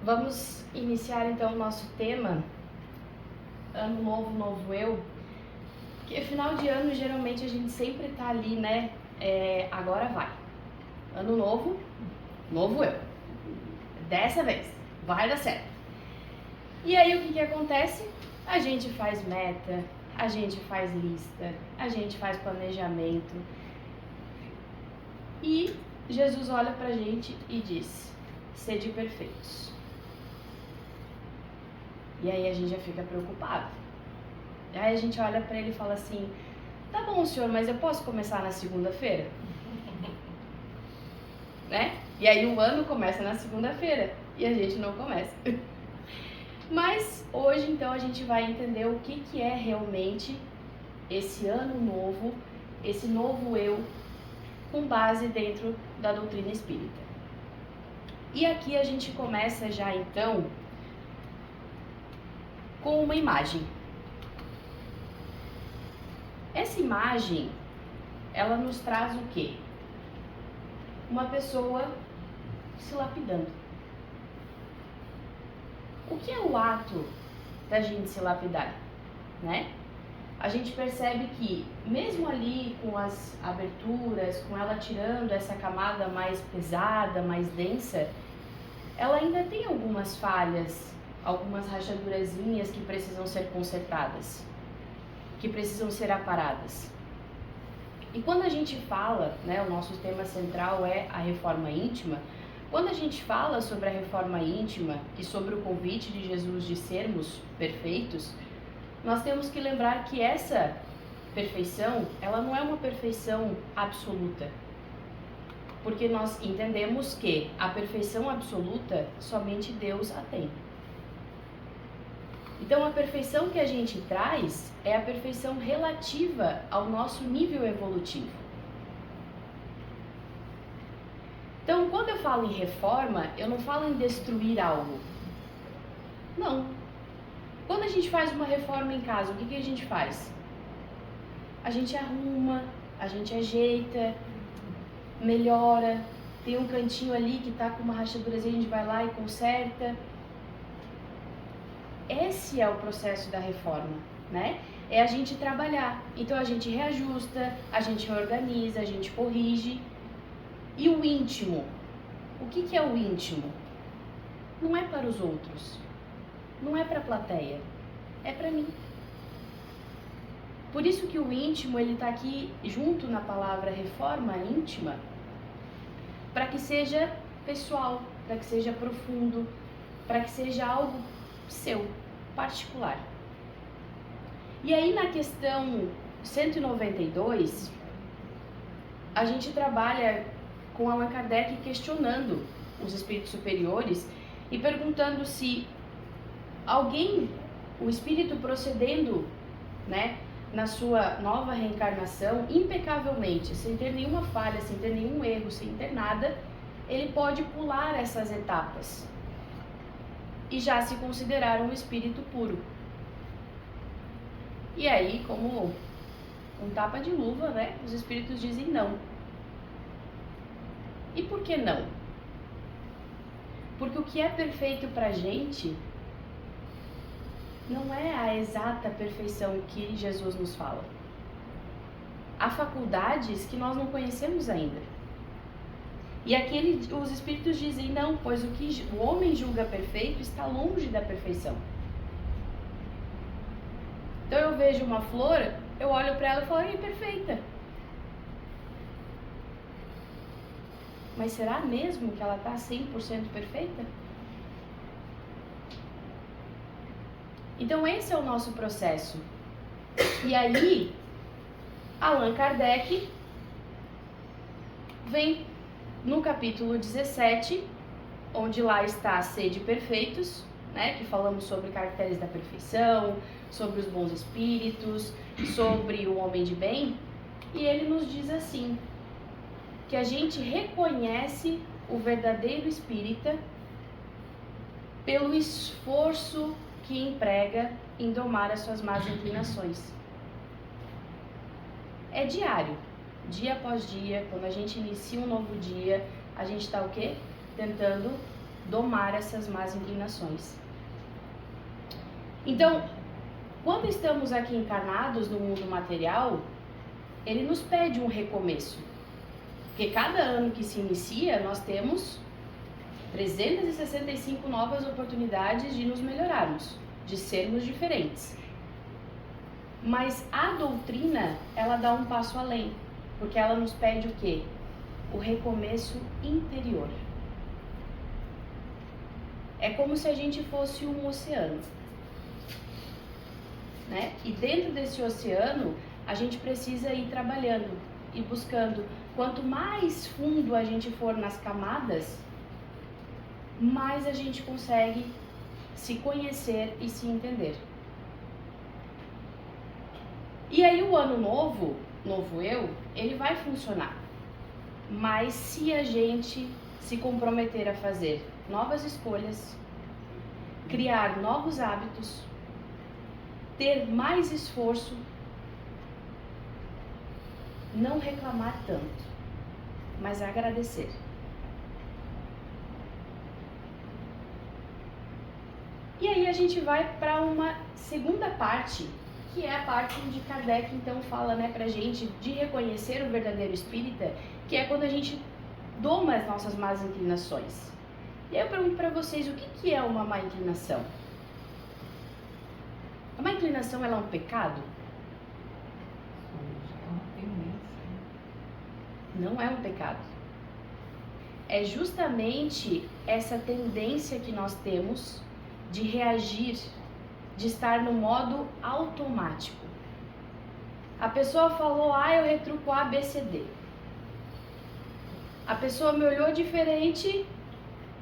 Vamos iniciar então o nosso tema, Ano Novo, Novo Eu, porque final de ano geralmente a gente sempre tá ali, né? Agora vai. Ano novo, novo eu. Dessa vez, vai dar certo. E aí o que acontece? A gente faz meta, a gente faz lista, a gente faz planejamento. E Jesus olha pra gente e diz: sede perfeitos. E aí a gente já fica preocupado. Aí a gente olha pra ele e fala assim: tá bom, senhor, mas eu posso começar na segunda-feira? Né? E aí o ano começa na segunda-feira e a gente não começa. Mas hoje então a gente vai entender o que é realmente esse ano novo, esse novo eu, com base dentro da doutrina espírita. E aqui a gente começa já então com uma imagem. Essa imagem, ela nos traz o quê? Uma pessoa se lapidando. O que é o ato da gente se lapidar, né? A gente percebe que mesmo ali com as aberturas, com ela tirando essa camada mais pesada, mais densa, ela ainda tem algumas falhas, algumas rachadurazinhas que precisam ser consertadas, que precisam ser aparadas. E quando a gente fala, né, o nosso tema central é a reforma íntima, quando a gente fala sobre a reforma íntima e sobre o convite de Jesus de sermos perfeitos, nós temos que lembrar que essa perfeição, ela não é uma perfeição absoluta. Porque nós entendemos que a perfeição absoluta somente Deus a tem. Então a perfeição que a gente traz é a perfeição relativa ao nosso nível evolutivo. Então, quando eu falo em reforma, eu não falo em destruir algo. Não. Quando a gente faz uma reforma em casa, o que a gente faz? A gente arruma, a gente ajeita, melhora. Tem um cantinho ali que tá com uma rachadurazinha, a gente vai lá e conserta. Esse é o processo da reforma, né? É a gente trabalhar. Então, a gente reajusta, a gente reorganiza, a gente corrige. E o íntimo? O que é o íntimo? Não é para os outros, não é para a plateia, é para mim. Por isso que o íntimo, ele está aqui junto na palavra reforma íntima, para que seja pessoal, para que seja profundo, para que seja algo seu, particular. E aí na questão 192, a gente trabalha com Allan Kardec questionando os espíritos superiores e perguntando se alguém, o espírito procedendo, né, na sua nova reencarnação, impecavelmente, sem ter nenhuma falha, sem ter nenhum erro, sem ter nada, ele pode pular essas etapas e já se considerar um espírito puro. E aí, como um tapa de luva, né, os espíritos dizem não. E por que não? Porque o que é perfeito pra gente não é a exata perfeição que Jesus nos fala. Há faculdades que nós não conhecemos ainda. E aqui os espíritos dizem não, pois o que o homem julga perfeito está longe da perfeição. Então eu vejo uma flor, eu olho para ela e falo, é perfeita. Mas será mesmo que ela está 100% perfeita? Então esse é o nosso processo. E aí, Allan Kardec vem no capítulo 17, onde lá está a sede perfeitos, né, que falamos sobre caracteres da perfeição, sobre os bons espíritos, sobre o homem de bem, e ele nos diz assim, que a gente reconhece o verdadeiro espírita pelo esforço que emprega em domar as suas más inclinações. É diário, dia após dia, quando a gente inicia um novo dia, a gente está o quê? Tentando domar essas más inclinações. Então, quando estamos aqui encarnados no mundo material, ele nos pede um recomeço. Porque cada ano que se inicia, nós temos 365 novas oportunidades de nos melhorarmos, de sermos diferentes. Mas a doutrina, ela dá um passo além, porque ela nos pede o quê? O recomeço interior. É como se a gente fosse um oceano, né? E dentro desse oceano, a gente precisa ir trabalhando e buscando. Quanto mais fundo a gente for nas camadas, mais a gente consegue se conhecer e se entender. E aí o ano novo, novo eu, ele vai funcionar. Mas se a gente se comprometer a fazer novas escolhas, criar novos hábitos, ter mais esforço, não reclamar tanto, mas agradecer. E aí a gente vai para uma segunda parte, que é a parte onde Kardec então fala, né, pra gente de reconhecer o verdadeiro espírita, que é quando a gente doma as nossas más inclinações. E aí eu pergunto para vocês, o que é uma má inclinação? A má inclinação, ela é um pecado? Não é um pecado. É justamente essa tendência que nós temos de reagir, de estar no modo automático. A pessoa falou A, eu retruco A, B, C, D. A pessoa me olhou diferente,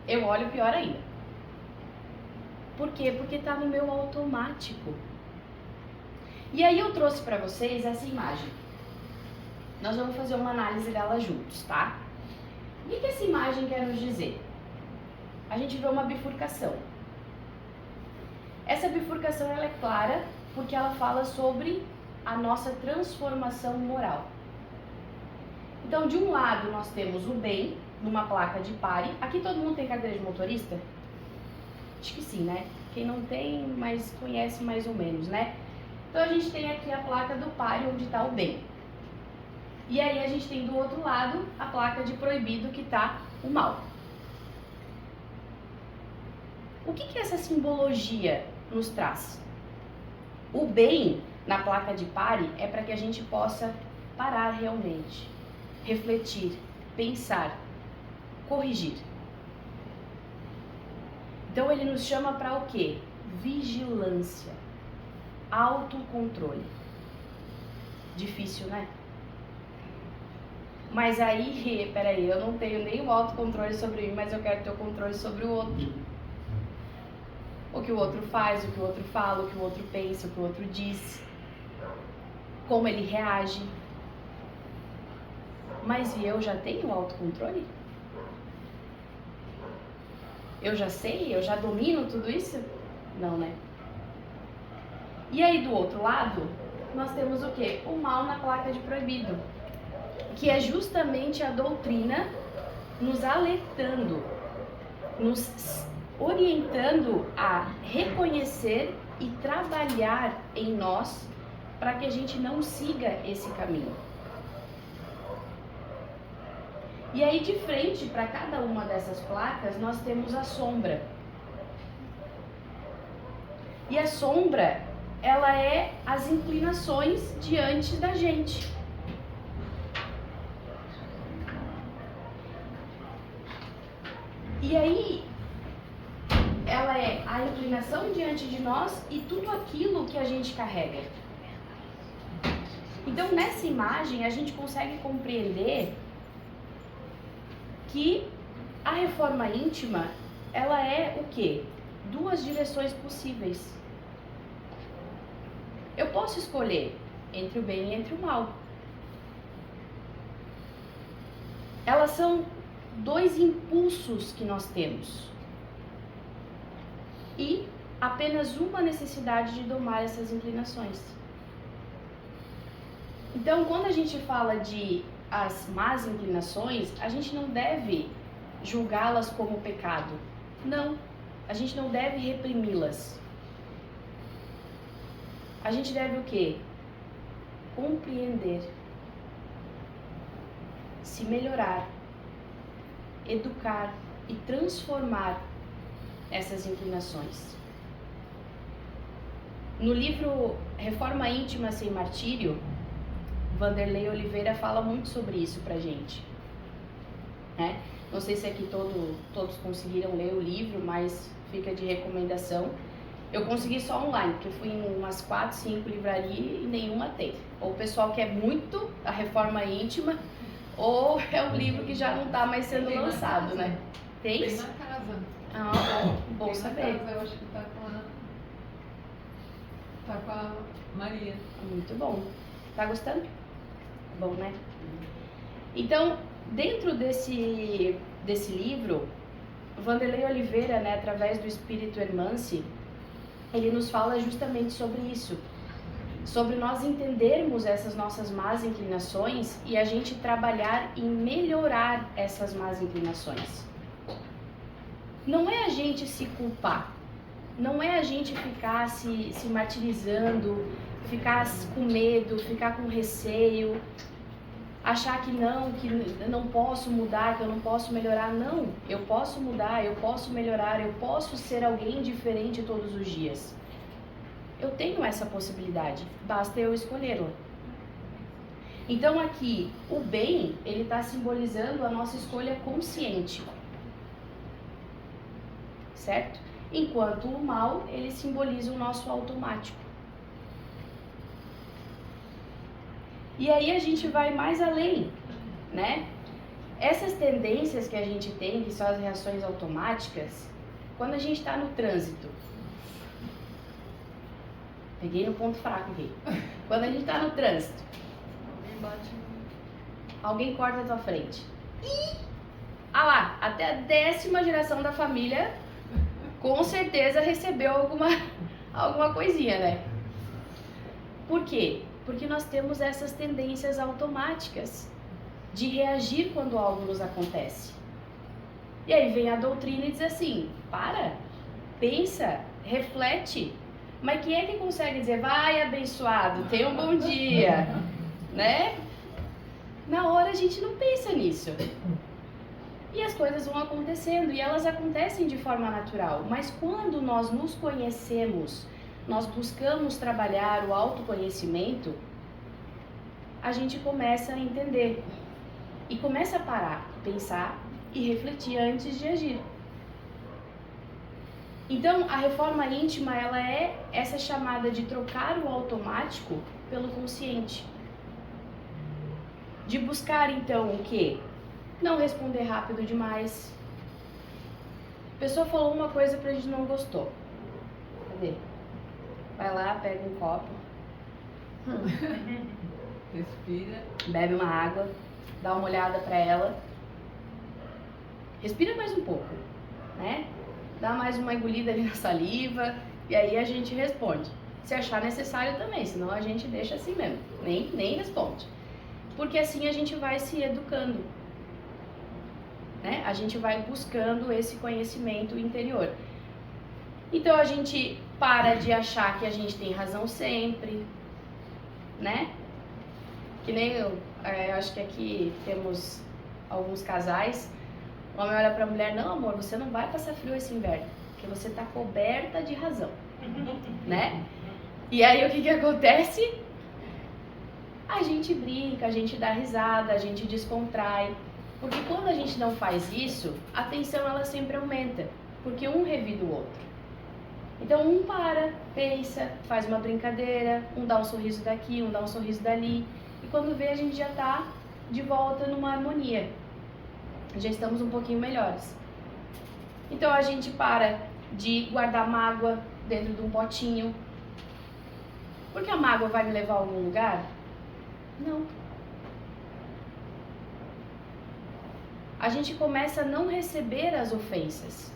eu olho pior ainda. Por quê? Porque está no meu automático. E aí eu trouxe para vocês essa imagem. Nós vamos fazer uma análise dela juntos, tá? O que essa imagem quer nos dizer? A gente vê uma bifurcação. Essa bifurcação ela é clara porque ela fala sobre a nossa transformação moral. Então, de um lado, nós temos o bem, numa placa de pare. Aqui todo mundo tem carteira de motorista? Acho que sim, né? Quem não tem, mas conhece mais ou menos, né? Então, a gente tem aqui a placa do pare, onde está o bem. E aí, a gente tem do outro lado a placa de proibido, que está o mal. O que essa simbologia nos traz? O bem, na placa de pare, é para que a gente possa parar realmente, refletir, pensar, corrigir. Então ele nos chama para o quê? Vigilância, autocontrole. Difícil, né? Mas aí, peraí, eu não tenho nem o autocontrole sobre mim, mas eu quero ter o controle sobre o outro. O que o outro faz, o que o outro fala, o que o outro pensa, o que o outro diz, como ele reage. Mas e eu já tenho autocontrole? Eu já sei? Eu já domino tudo isso? Não, né? E aí do outro lado, nós temos o quê? O mal na placa de proibido, que é justamente a doutrina nos alertando, nos orientando a reconhecer e trabalhar em nós para que a gente não siga esse caminho. E aí de frente para cada uma dessas placas nós temos a sombra. E a sombra, ela é as inclinações diante da gente. E aí ela é a inclinação diante de nós e tudo aquilo que a gente carrega. Então, nessa imagem, a gente consegue compreender que a reforma íntima, ela é o quê? Duas direções possíveis. Eu posso escolher entre o bem e entre o mal. Elas são dois impulsos que nós temos. E apenas uma necessidade de domar essas inclinações. Então, quando a gente fala de as más inclinações, a gente não deve julgá-las como pecado. Não, a gente não deve reprimi-las. A gente deve o quê? Compreender, se melhorar, educar e transformar essas inclinações. No livro Reforma Íntima Sem Martírio, Vanderlei Oliveira fala muito sobre isso pra gente, né? Não sei se aqui todos conseguiram ler o livro, mas fica de recomendação. Eu consegui só online, porque fui em umas 4, 5 livrarias e nenhuma tem. Ou o pessoal quer muito a Reforma Íntima, ou é um livro que já não está mais sendo lançado, né? Tem? Tem na casa. Ah, bom tem saber. Na casa, eu acho que tá com a Maria. Muito bom. Tá gostando? Bom, né? Então, dentro desse livro, Vanderlei Oliveira, né, através do Espírito Hermance, ele nos fala justamente sobre isso, sobre nós entendermos essas nossas más inclinações e a gente trabalhar em melhorar essas más inclinações. Não é a gente se culpar, não é a gente ficar se martirizando, ficar com medo, ficar com receio, achar que eu não posso mudar, que eu não posso melhorar. Não, eu posso mudar, eu posso melhorar, eu posso ser alguém diferente todos os dias. Eu tenho essa possibilidade, basta eu escolhê-la. Então aqui, o bem, ele está simbolizando a nossa escolha consciente, certo? Enquanto o mal, ele simboliza o nosso automático. E aí a gente vai mais além, né? Essas tendências que a gente tem, que são as reações automáticas, quando a gente está no trânsito, peguei no ponto fraco aqui. Quando a gente está no trânsito, alguém corta a tua frente. Ah lá, até a 10ª geração da família com certeza recebeu alguma coisinha, né? Por quê? Porque nós temos essas tendências automáticas de reagir quando algo nos acontece. E aí vem a doutrina e diz assim, para, pensa, reflete. Mas quem é que consegue dizer, vai abençoado, tenha um bom dia, né? Na hora a gente não pensa nisso. E as coisas vão acontecendo, e elas acontecem de forma natural. Mas quando nós nos conhecemos, nós buscamos trabalhar o autoconhecimento, a gente começa a entender. E começa a parar, pensar e refletir antes de agir. Então, a reforma íntima, ela é essa chamada de trocar o automático pelo consciente. De buscar, então, o quê? Não responder rápido demais. A pessoa falou uma coisa pra gente não gostou. Cadê? Vai lá, pega um copo. Respira. Bebe uma água. Dá uma olhada pra ela. Respira mais um pouco, né? Dá mais uma engolida ali na saliva. E aí a gente responde. Se achar necessário também, senão a gente deixa assim mesmo. Nem responde. Porque assim a gente vai se educando. Né? A gente vai buscando esse conhecimento interior. Então a gente para de achar que a gente tem razão sempre, né? Que nem eu acho que aqui temos alguns casais, o homem olha pra mulher, não amor, você não vai passar frio esse inverno, porque você tá coberta de razão, né? E aí o que acontece? A gente brinca, a gente dá risada, a gente descontrai. Porque quando a gente não faz isso, a tensão ela sempre aumenta, porque um revida o outro. Então um para, pensa, faz uma brincadeira, um dá um sorriso daqui, um dá um sorriso dali, e quando vê a gente já está de volta numa harmonia. Já estamos um pouquinho melhores. Então a gente para de guardar mágoa dentro de um potinho. Porque a mágoa vai me levar a algum lugar? Não. A gente começa a não receber as ofensas.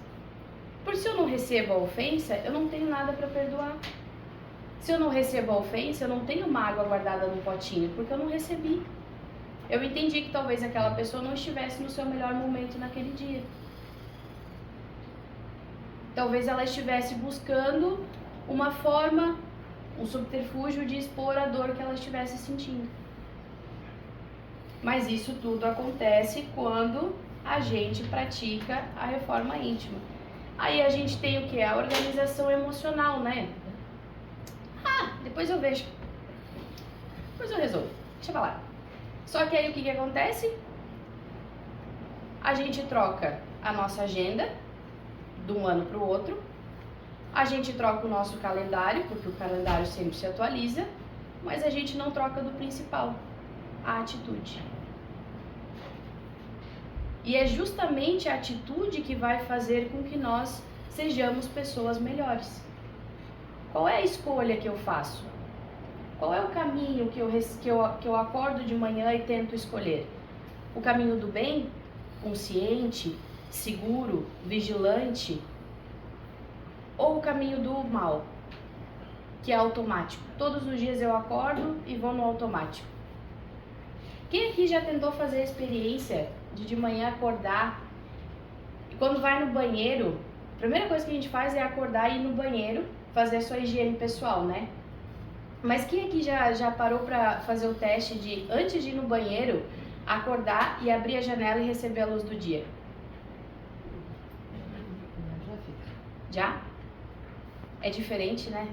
Por se eu não recebo a ofensa, eu não tenho nada para perdoar. Se eu não recebo a ofensa, eu não tenho mágoa guardada no potinho, porque eu não recebi. Eu entendi que talvez aquela pessoa não estivesse no seu melhor momento naquele dia. Talvez ela estivesse buscando uma forma, um subterfúgio de expor a dor que ela estivesse sentindo. Mas isso tudo acontece quando a gente pratica a reforma íntima. Aí a gente tem o que? A organização emocional, né? Depois eu vejo. Depois eu resolvo. Deixa pra lá. Só que aí o que acontece? A gente troca a nossa agenda de um ano para o outro. A gente troca o nosso calendário, porque o calendário sempre se atualiza. Mas a gente não troca do principal, a atitude. E é justamente a atitude que vai fazer com que nós sejamos pessoas melhores. Qual é a escolha que eu faço? Qual é o caminho que eu acordo de manhã e tento escolher? O caminho do bem, consciente, seguro, vigilante? Ou o caminho do mal, que é automático? Todos os dias eu acordo e vou no automático. Quem aqui já tentou fazer a experiência de manhã acordar e quando vai no banheiro, a primeira coisa que a gente faz é acordar e ir no banheiro, fazer a sua higiene pessoal, né? Mas quem aqui já parou pra fazer o teste de, antes de ir no banheiro, acordar e abrir a janela e receber a luz do dia? Já? É diferente, né?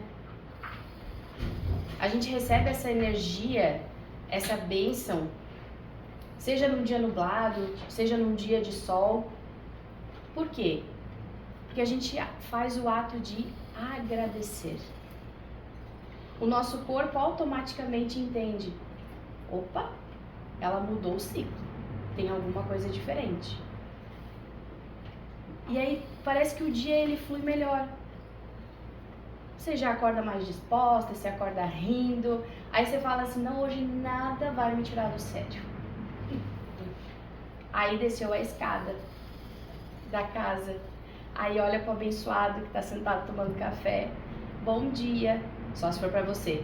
A gente recebe essa energia, essa bênção, seja num dia nublado, seja num dia de sol. Por quê? Porque a gente faz o ato de agradecer. O nosso corpo automaticamente entende: opa, ela mudou o ciclo, tem alguma coisa diferente. E aí parece que o dia ele flui melhor. Você já acorda mais disposta, você acorda rindo, aí você fala assim: não, hoje nada vai me tirar do sério. Aí desceu a escada da casa, aí olha pro abençoado que tá sentado tomando café: bom dia, só se for pra você.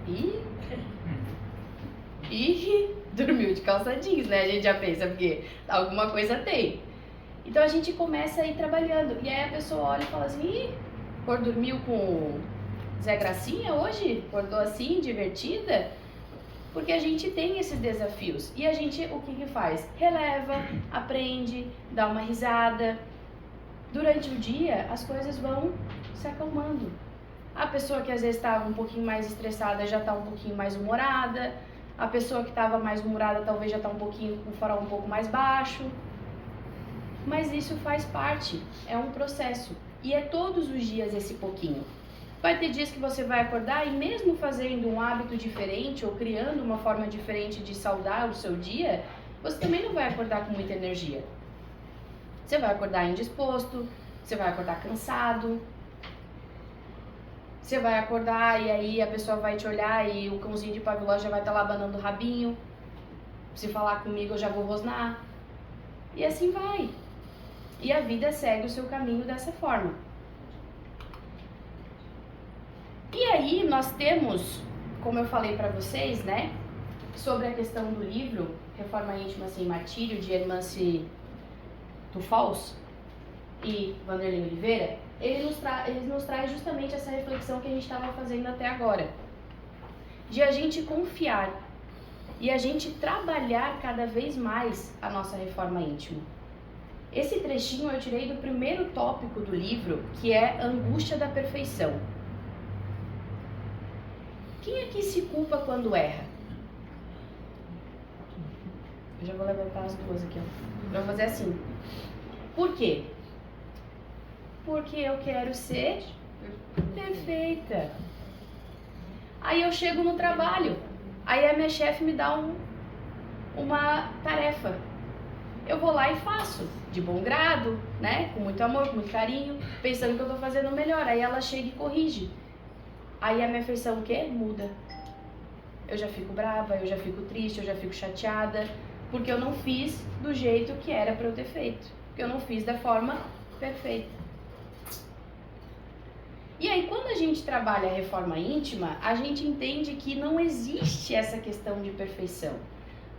Ih, dormiu de calça jeans, né? A gente já pensa, porque alguma coisa tem. Então a gente começa a ir trabalhando, e aí a pessoa olha e fala assim: ih, cor dormiu com Zé Gracinha hoje? Acordou assim, divertida? Porque a gente tem esses desafios. E a gente, o que faz? Releva, aprende, dá uma risada. Durante o dia, as coisas vão se acalmando. A pessoa que às vezes estava um pouquinho mais estressada já está um pouquinho mais humorada. A pessoa que estava mais humorada talvez já está um pouquinho com o farol um pouco mais baixo. Mas isso faz parte, é um processo. E é todos os dias esse pouquinho. Vai ter dias que você vai acordar e mesmo fazendo um hábito diferente ou criando uma forma diferente de saudar o seu dia, você também não vai acordar com muita energia. Você vai acordar indisposto, você vai acordar cansado, você vai acordar e aí a pessoa vai te olhar e o cãozinho de Pavlov já vai estar lá abanando o rabinho. Se falar comigo eu já vou rosnar. E assim vai. E a vida segue o seu caminho dessa forma. E aí nós temos, como eu falei para vocês, né, sobre a questão do livro Reforma Íntima Sem Martírio, de Hermance Tufals e Vanderlei Oliveira, ele nos traz justamente essa reflexão que a gente estava fazendo até agora, de a gente confiar e a gente trabalhar cada vez mais a nossa reforma íntima. Esse trechinho eu tirei do primeiro tópico do livro, que é a angústia da perfeição. Quem aqui se culpa quando erra? Eu já vou levantar as duas aqui, ó. Vou fazer assim. Por quê? Porque eu quero ser perfeita. Aí eu chego no trabalho, aí a minha chefe me dá uma tarefa. Eu vou lá e faço, de bom grado, né? Com muito amor, com muito carinho, pensando que eu tô fazendo o melhor. Aí ela chega e corrige. Aí a minha feição o quê? Muda. Eu já fico brava, eu já fico triste, eu já fico chateada, porque eu não fiz do jeito que era para eu ter feito. Porque eu não fiz da forma perfeita. E aí, quando a gente trabalha a reforma íntima, a gente entende que não existe essa questão de perfeição.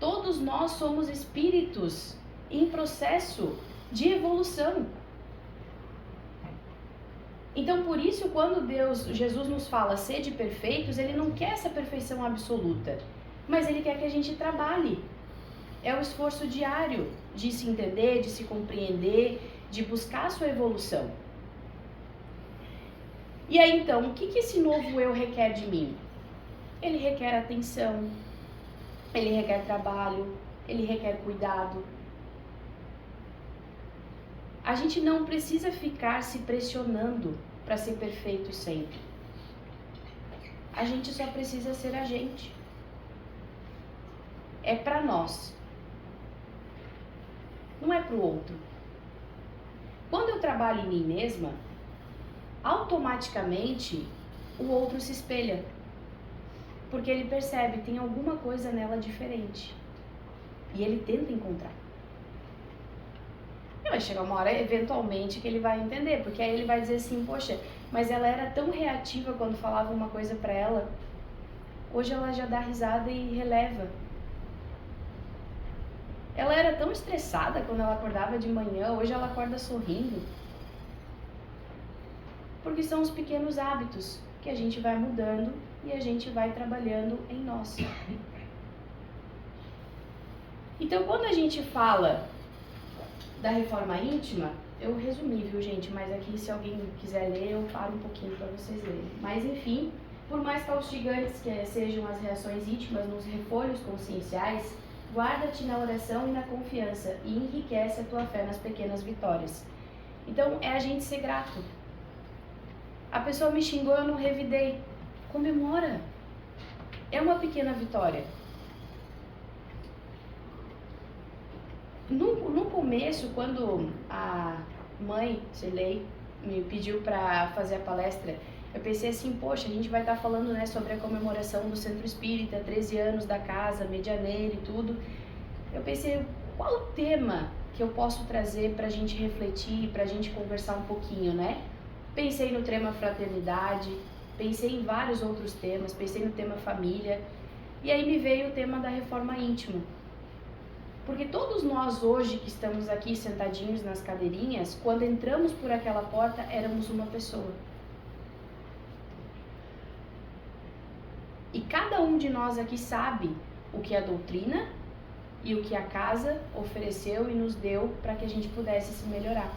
Todos nós somos espíritos em processo de evolução. Então, por isso, quando Jesus nos fala sede perfeitos, ele não quer essa perfeição absoluta, mas ele quer que a gente trabalhe. É o esforço diário de se entender, de se compreender, de buscar a sua evolução. E aí, então, o que esse novo eu requer de mim? Ele requer atenção, ele requer trabalho, ele requer cuidado. A gente não precisa ficar se pressionando para ser perfeito sempre. A gente só precisa ser a gente. É para nós. Não é para o outro. Quando eu trabalho em mim mesma, automaticamente o outro se espelha. Porque ele percebe, tem alguma coisa nela diferente. E ele tenta encontrar. E vai chegar uma hora, eventualmente, que ele vai entender. Porque aí ele vai dizer assim, poxa, mas ela era tão reativa quando falava uma coisa pra ela. Hoje ela já dá risada e releva. Ela era tão estressada quando ela acordava de manhã, hoje ela acorda sorrindo. Porque são os pequenos hábitos que a gente vai mudando e a gente vai trabalhando em nós. Então, quando a gente fala da reforma íntima, eu resumi, viu, gente? Mas aqui, se alguém quiser ler, eu paro um pouquinho para vocês lerem. Mas, enfim, por mais castigantes que sejam as reações íntimas nos refolhos conscienciais, guarda-te na oração e na confiança e enriquece a tua fé nas pequenas vitórias. Então, é a gente ser grato. A pessoa me xingou, eu não revidei. Comemora. É uma pequena vitória. No começo, quando a mãe, Celei, me pediu para fazer a palestra, eu pensei assim, poxa, a gente vai estar falando, né, sobre a comemoração do Centro Espírita, 13 anos da casa, medianeira e tudo. Eu pensei, qual o tema que eu posso trazer para a gente refletir, para a gente conversar um pouquinho, né? Pensei no tema fraternidade, pensei em vários outros temas, pensei no tema família, e aí me veio o tema da reforma íntima. Porque todos nós hoje que estamos aqui sentadinhos nas cadeirinhas, quando entramos por aquela porta, éramos uma pessoa. E cada um de nós aqui sabe o que a doutrina e o que a casa ofereceu e nos deu para que a gente pudesse se melhorar.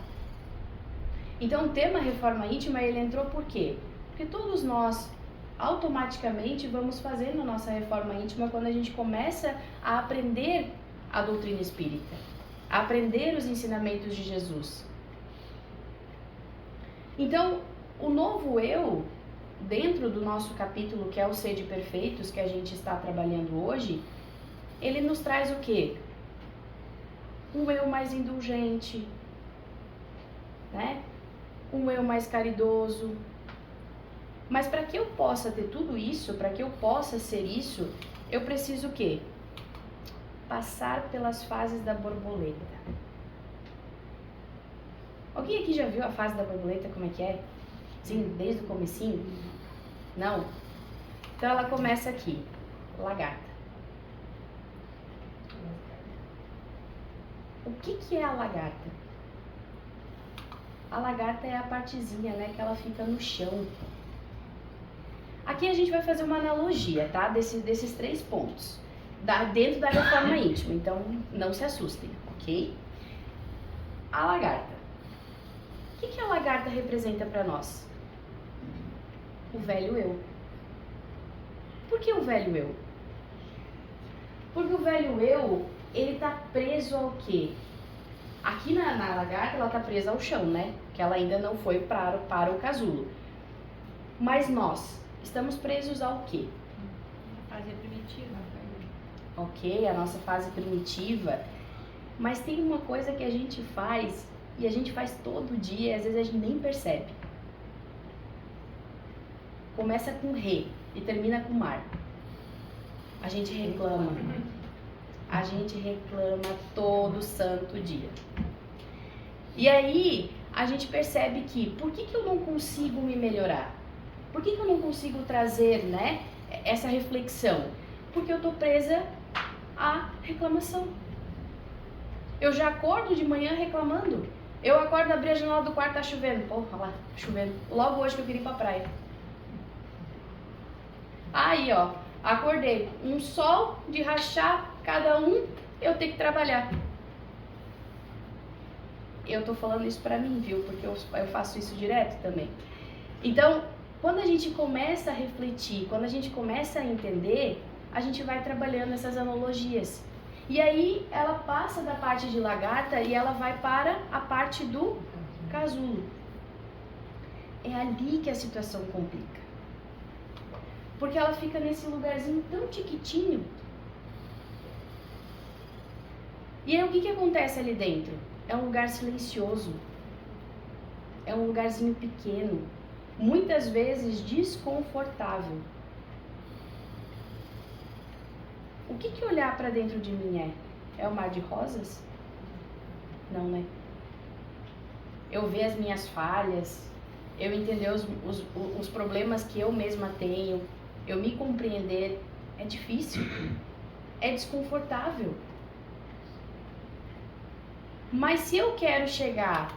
Então o tema reforma íntima, ele entrou por quê? Porque todos nós automaticamente vamos fazendo a nossa reforma íntima quando a gente começa a aprender a doutrina espírita, a aprender os ensinamentos de Jesus. Então, o novo eu, dentro do nosso capítulo, que é o Sede Perfeitos, que a gente está trabalhando hoje, ele nos traz o quê? Um eu mais indulgente, né? Um eu mais caridoso. Mas para que eu possa ter tudo isso, para que eu possa ser isso, eu preciso o quê? Passar pelas fases da borboleta. Alguém aqui já viu a fase da borboleta, como é que é? Sim, desde o comecinho? Não? Então ela começa aqui, lagarta. O que é a lagarta? A lagarta é a partezinha, né, que ela fica no chão. Aqui a gente vai fazer uma analogia, tá? Desses 3 pontos. Dentro da reforma íntima, então não se assustem, ok? A lagarta. O que a lagarta representa para nós? O velho eu. Por que o velho eu? Porque o velho eu, ele tá preso ao quê? Aqui na lagarta, ela tá presa ao chão, né? Que ela ainda não foi para o casulo. Mas nós estamos presos ao quê? A fase primitiva. Ok, a nossa fase primitiva. Mas tem uma coisa que a gente faz, e a gente faz todo dia, e às vezes a gente nem percebe. Começa com re e termina com mar. A gente reclama. A gente reclama todo santo dia. E aí, a gente percebe que, por que eu não consigo me melhorar? Por que eu não consigo trazer, né, essa reflexão? Porque eu tô presa à reclamação. Eu já acordo de manhã reclamando. Eu acordo, abri a janela do quarto, tá chovendo. Pô, olha lá, chovendo. Logo hoje que eu queria ir pra praia. Aí, ó, acordei. Um sol de rachar cada um, eu tenho que trabalhar. Eu tô falando isso pra mim, viu? Porque eu faço isso direto também. Então, quando a gente começa a refletir, quando a gente começa a entender, a gente vai trabalhando essas analogias. E aí, ela passa da parte de lagarta e ela vai para a parte do casulo. É ali que a situação complica. Porque ela fica nesse lugarzinho tão tiquitinho. E aí, o que acontece ali dentro? É um lugar silencioso. É um lugarzinho pequeno. Muitas vezes desconfortável. O que olhar para dentro de mim é? É um mar de rosas? Não, né? Eu ver as minhas falhas, eu entender os problemas que eu mesma tenho, eu me compreender, é difícil, é desconfortável. Mas se eu quero chegar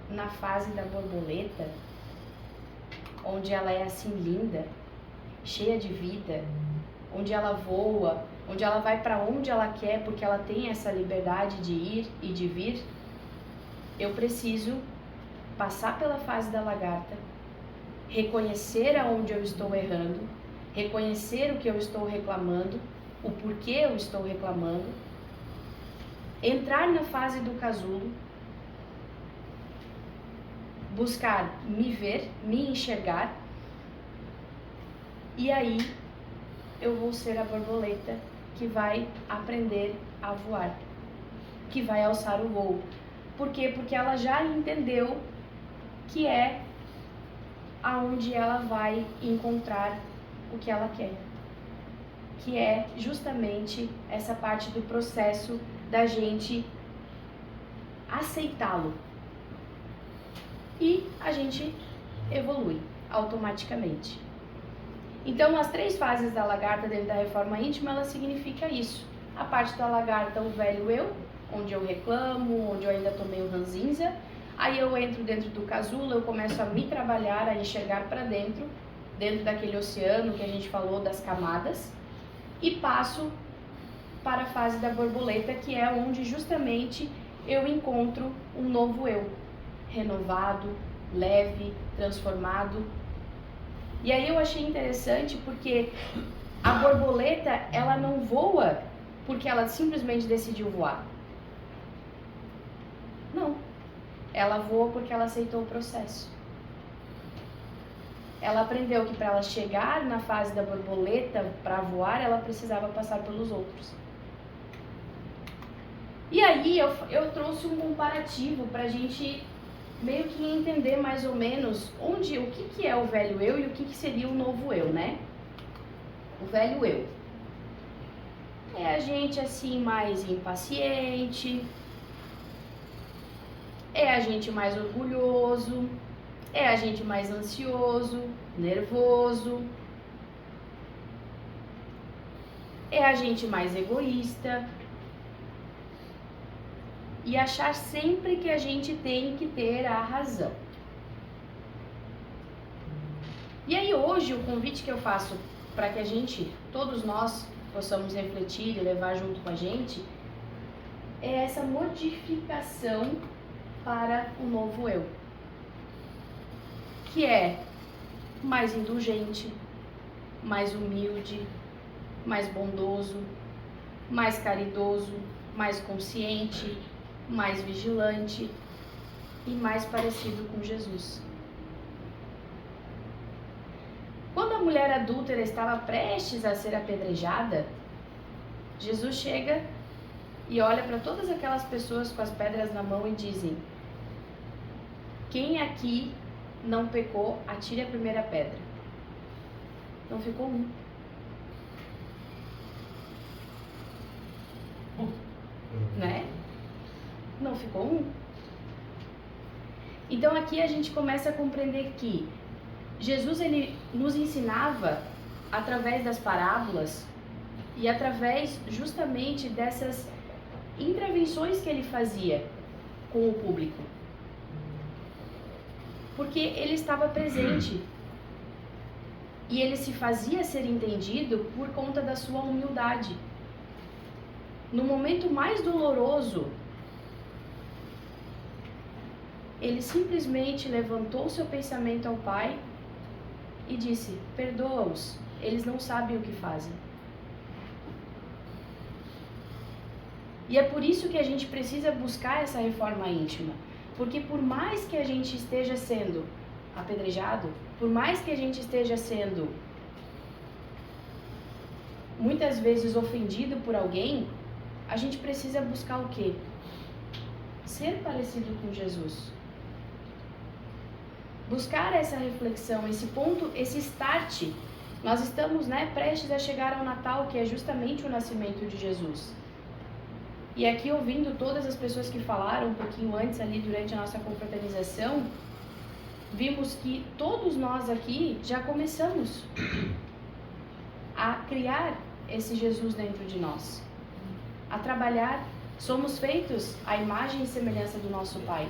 na fase da borboleta, onde ela é assim linda, cheia de vida, onde ela voa, onde ela vai para onde ela quer, porque ela tem essa liberdade de ir e de vir, eu preciso passar pela fase da lagarta, reconhecer aonde eu estou errando, reconhecer o que eu estou reclamando, o porquê eu estou reclamando, entrar na fase do casulo, buscar me ver, me enxergar, e aí eu vou ser a borboleta que vai aprender a voar, que vai alçar o voo. Por quê? Porque ela já entendeu que é aonde ela vai encontrar o que ela quer, que é justamente essa parte do processo da gente aceitá-lo. E a gente evolui automaticamente. Então, as 3 fases da lagarta dentro da reforma íntima, ela significa isso. A parte da lagarta, o velho eu, onde eu reclamo, onde eu ainda tô meio ranzinza. Aí eu entro dentro do casulo, eu começo a me trabalhar, a enxergar para dentro daquele oceano que a gente falou das camadas, e passo para a fase da borboleta, que é onde justamente eu encontro um novo eu, renovado, leve, transformado. E aí eu achei interessante porque a borboleta, ela não voa porque ela simplesmente decidiu voar. Não. Ela voa porque ela aceitou o processo. Ela aprendeu que para ela chegar na fase da borboleta, para voar, ela precisava passar pelos outros. E aí eu trouxe um comparativo para a gente meio que entender mais ou menos o que é o velho eu e o que seria o novo eu, né? O velho eu é a gente assim mais impaciente, é a gente mais orgulhoso, é a gente mais ansioso, nervoso, é a gente mais egoísta, e achar sempre que a gente tem que ter a razão. E aí hoje o convite que eu faço para que a gente, todos nós, possamos refletir e levar junto com a gente, é essa modificação para o novo eu, que é mais indulgente, mais humilde, mais bondoso, mais caridoso, mais consciente, mais vigilante e mais parecido com Jesus. Quando a mulher adúltera estava prestes a ser apedrejada, Jesus chega e olha para todas aquelas pessoas com as pedras na mão e dizem: quem aqui não pecou, atire a primeira pedra. Não ficou um. Né? Não ficou um. Então aqui a gente começa a compreender que Jesus, ele nos ensinava através das parábolas e através justamente dessas intervenções que ele fazia com o público. Porque ele estava presente. E ele se fazia ser entendido por conta da sua humildade. No momento mais doloroso, ele simplesmente levantou seu pensamento ao Pai e disse: perdoa-os, eles não sabem o que fazem. E é por isso que a gente precisa buscar essa reforma íntima. Porque por mais que a gente esteja sendo apedrejado, por mais que a gente esteja sendo muitas vezes ofendido por alguém, a gente precisa buscar o quê? Ser parecido com Jesus. Buscar essa reflexão, esse ponto, esse start. Nós estamos, prestes a chegar ao Natal, que é justamente o nascimento de Jesus. E aqui, ouvindo todas as pessoas que falaram um pouquinho antes ali durante a nossa confraternização, vimos que todos nós aqui já começamos a criar esse Jesus dentro de nós, a trabalhar. Somos feitos à imagem e semelhança do nosso Pai.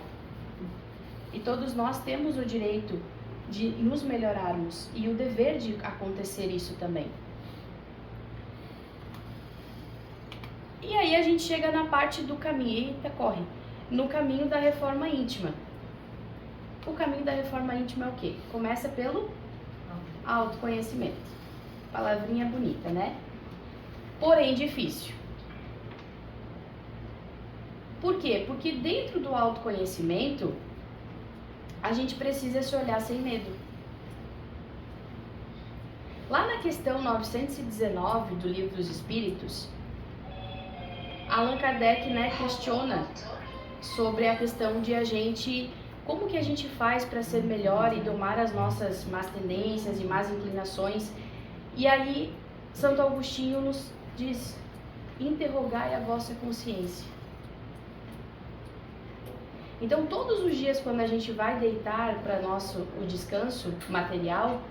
E todos nós temos o direito de nos melhorarmos e o dever de acontecer isso também. E aí a gente chega na parte do caminho, no caminho da reforma íntima. O caminho da reforma íntima é o quê? Começa pelo autoconhecimento. Palavrinha bonita, né? Porém difícil. Por quê? Porque dentro do autoconhecimento, a gente precisa se olhar sem medo. Lá na questão 919 do Livro dos Espíritos, Allan Kardec, questiona sobre a questão de a gente, como que a gente faz para ser melhor e domar as nossas más tendências e más inclinações. E aí, Santo Agostinho nos diz: interrogai a vossa consciência. Então, todos os dias, quando a gente vai deitar para o descanso material,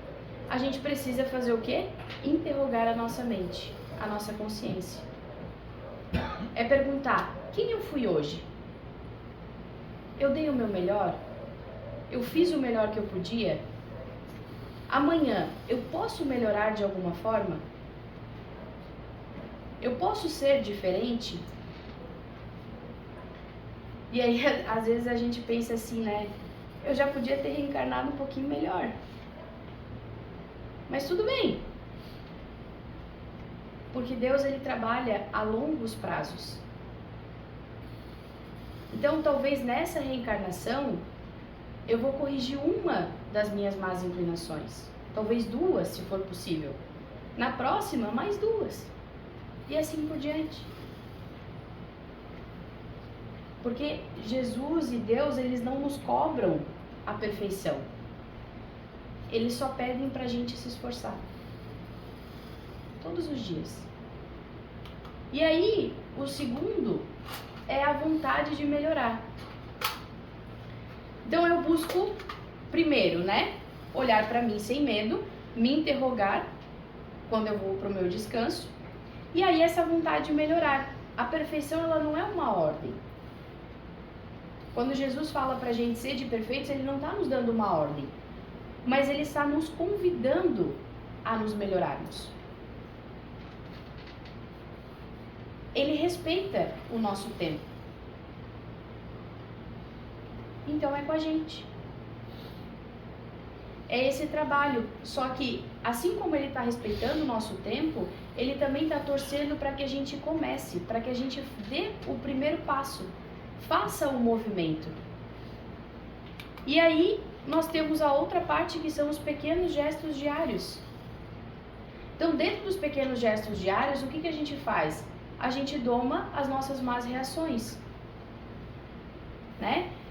a gente precisa fazer o quê? Interrogar a nossa mente, a nossa consciência. É perguntar: quem eu fui hoje? Eu dei o meu melhor? Eu fiz o melhor que eu podia? Amanhã, eu posso melhorar de alguma forma? Eu posso ser diferente? E aí, às vezes a gente pensa assim, eu já podia ter reencarnado um pouquinho melhor. Mas tudo bem. Porque Deus, ele trabalha a longos prazos. Então, talvez nessa reencarnação, eu vou corrigir uma das minhas más inclinações. Talvez duas, se for possível. Na próxima, mais duas. E assim por diante. Porque Jesus e Deus, eles não nos cobram a perfeição. Eles só pedem pra gente se esforçar. Todos os dias. E aí, o segundo é a vontade de melhorar. Então eu busco, primeiro, olhar pra mim sem medo, me interrogar quando eu vou pro meu descanso. E aí essa vontade de melhorar. A perfeição, ela não é uma ordem. Quando Jesus fala pra gente ser de perfeitos, ele não está nos dando uma ordem, mas ele está nos convidando a nos melhorarmos. Ele respeita o nosso tempo. Então é com a gente. É esse trabalho. Só que, assim como ele está respeitando o nosso tempo, ele também está torcendo para que a gente comece, para que a gente dê o primeiro passo. Faça o movimento. E aí, nós temos a outra parte, que são os pequenos gestos diários. Então, dentro dos pequenos gestos diários, o que a gente faz? A gente doma as nossas más reações.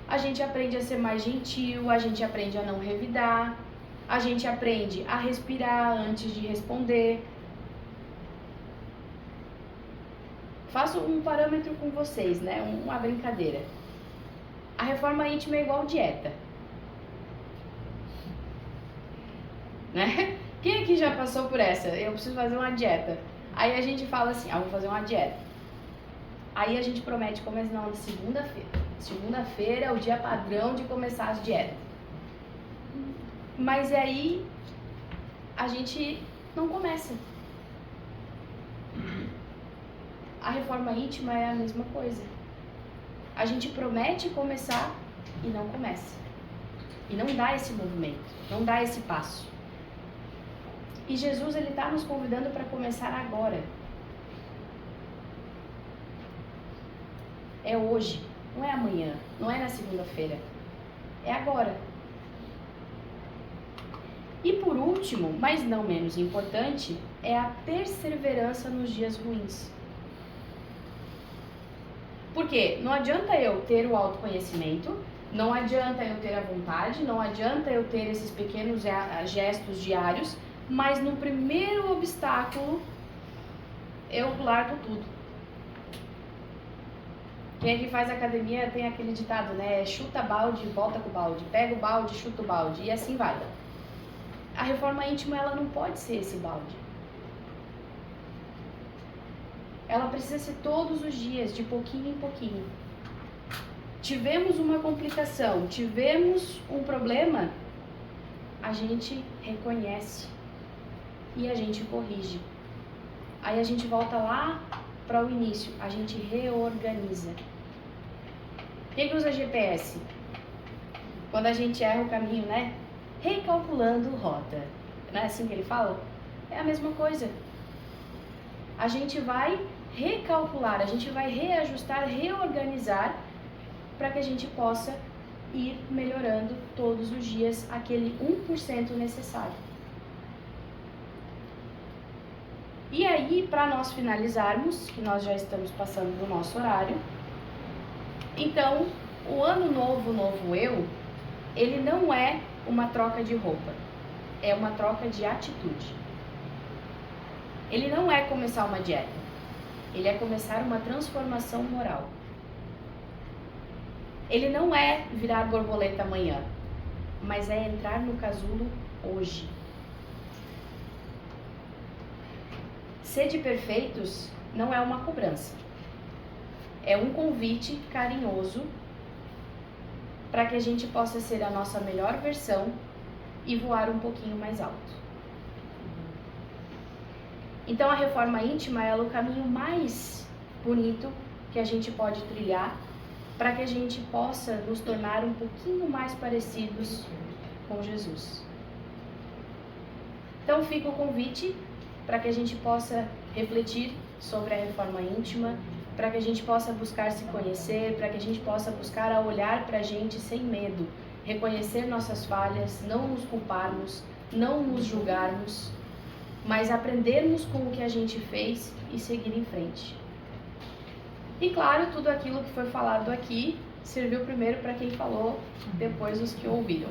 A gente aprende a ser mais gentil, a gente aprende a não revidar, a gente aprende a respirar antes de responder. Faço um parâmetro com vocês, uma brincadeira. A reforma íntima é igual dieta. Quem aqui já passou por essa? Eu preciso fazer uma dieta. Aí a gente fala assim, vou fazer uma dieta. Aí a gente promete começar na segunda-feira. Segunda-feira é o dia padrão de começar as dietas. Mas aí a gente não começa. A reforma íntima é a mesma coisa. A gente promete começar e não começa. E não dá esse movimento, não dá esse passo. E Jesus, ele está nos convidando para começar agora. É hoje, não é amanhã, não é na segunda-feira. É agora. E por último, mas não menos importante, é a perseverança nos dias ruins. Porque não adianta eu ter o autoconhecimento, não adianta eu ter a vontade, não adianta eu ter esses pequenos gestos diários, mas no primeiro obstáculo eu largo tudo. Quem aqui faz academia tem aquele ditado, né? Chuta balde, volta com o balde, pega o balde, chuta o balde, e assim vai. A reforma íntima, ela não pode ser esse balde. Ela precisa ser todos os dias, de pouquinho em pouquinho. Tivemos uma complicação, tivemos um problema, a gente reconhece e a gente corrige. Aí a gente volta lá para o início, a gente reorganiza. Quem usa GPS? Quando a gente erra o caminho, né? Recalculando rota. Não é assim que ele fala? É a mesma coisa. A gente vai recalcular, a gente vai reajustar, reorganizar para que a gente possa ir melhorando todos os dias aquele 1% necessário. E aí, para nós finalizarmos, que nós já estamos passando do nosso horário, então, o ano novo, novo eu, ele não é uma troca de roupa, é uma troca de atitude. Ele não é começar uma dieta, ele é começar uma transformação moral. Ele não é virar borboleta amanhã, mas é entrar no casulo hoje. Sede perfeitos não é uma cobrança, é um convite carinhoso para que a gente possa ser a nossa melhor versão e voar um pouquinho mais alto. Então a reforma íntima é o caminho mais bonito que a gente pode trilhar para que a gente possa nos tornar um pouquinho mais parecidos com Jesus. Então fica o convite para que a gente possa refletir sobre a reforma íntima, para que a gente possa buscar se conhecer, para que a gente possa buscar a olhar para a gente sem medo, reconhecer nossas falhas, não nos culparmos, não nos julgarmos, mas aprendermos com o que a gente fez e seguir em frente. E claro, tudo aquilo que foi falado aqui serviu primeiro para quem falou, depois os que ouviram.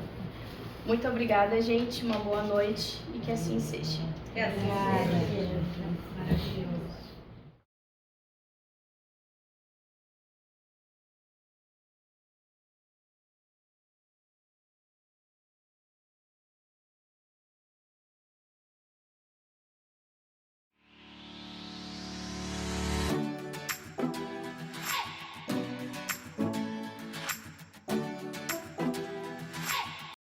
Muito obrigada, gente, uma boa noite e que assim seja. Maravilhoso.